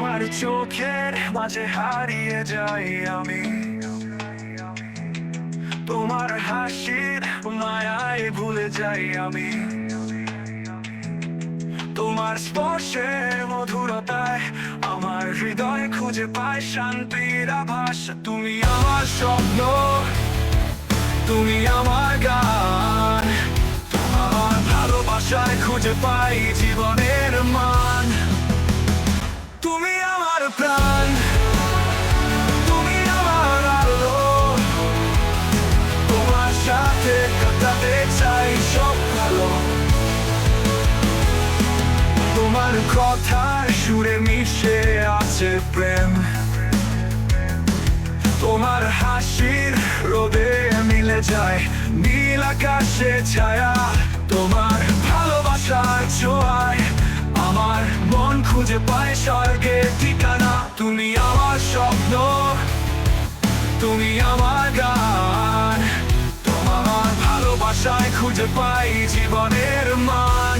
তোমার চোখের মাঝে হারিয়ে যাই আমি, তোমার হাসির মায়ায় ভুলে যাই আমি, তোমার স্পর্শে মধুরতায় আমার হৃদয় খুঁজে পায় শান্তির আভাস। তুমি আমার স্বপ্ন, তুমি আমার গান, আমার ভালোবাসায় খুঁজে পাই জীবনের মান। তুমি আমার প্রাণ, তুমি আমার আলো, তোমার সাথে কাটাতে চাই সব ভালো। তোমার কথার সুরে মিশে আছে প্রেম, তোমার হাসির রোদে মিলে যায় নীল আকাশে ছায়া। তোমার ভালোবাসার ছোঁয়ায় আমার মন খুঁজে পায় স্বর্গের ঠিকানা। তুমি আমার স্বপ্ন, তুমি আমার গান, তোমার ভালোবাসায় খুঁজে পাই জীবনের মান।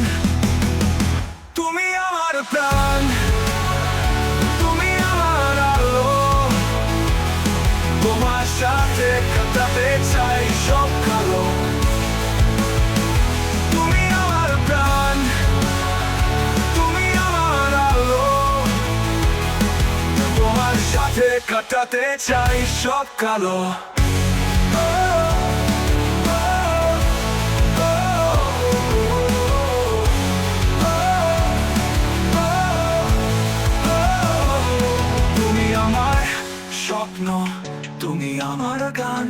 তুমি আমার প্রাণ, তুমি আমার আলো, তোমার সাথে কাটাতে চাই সব কালো। তুমি আমার প্রাণ, তুমি আমার আলো, তোমার সাথে কাটাতে চাই সব কালো। তুমি আমার স্বপ্ন, তুমি আমার গান,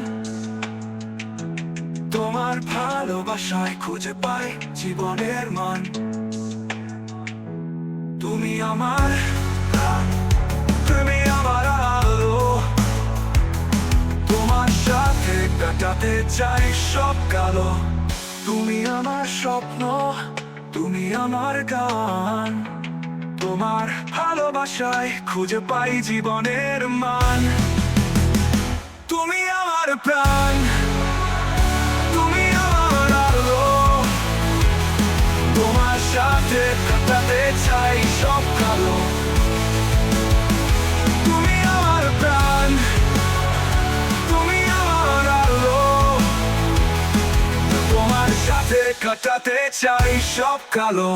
তোমার ভালোবাসায় খুঁজে পাই জীবনের মান। তুমি আমার প্রাণ, তুমি আমার আলো, তোমার সাথে কাটাতে চাই সব কালো। তুমি আমার স্বপ্ন, তুমি আমার গান, তোমার ভালোবাসায় খুঁজে পাই জীবনের মান। তুমি আমার প্রাণ, তুমি আমার আলো, তোমার সাথে কাটাতে চাই সব কালো। তুমি আমার প্রাণ, তুমি আমার আলো, তোমার সাথে কাটাতে চাই সব কালো।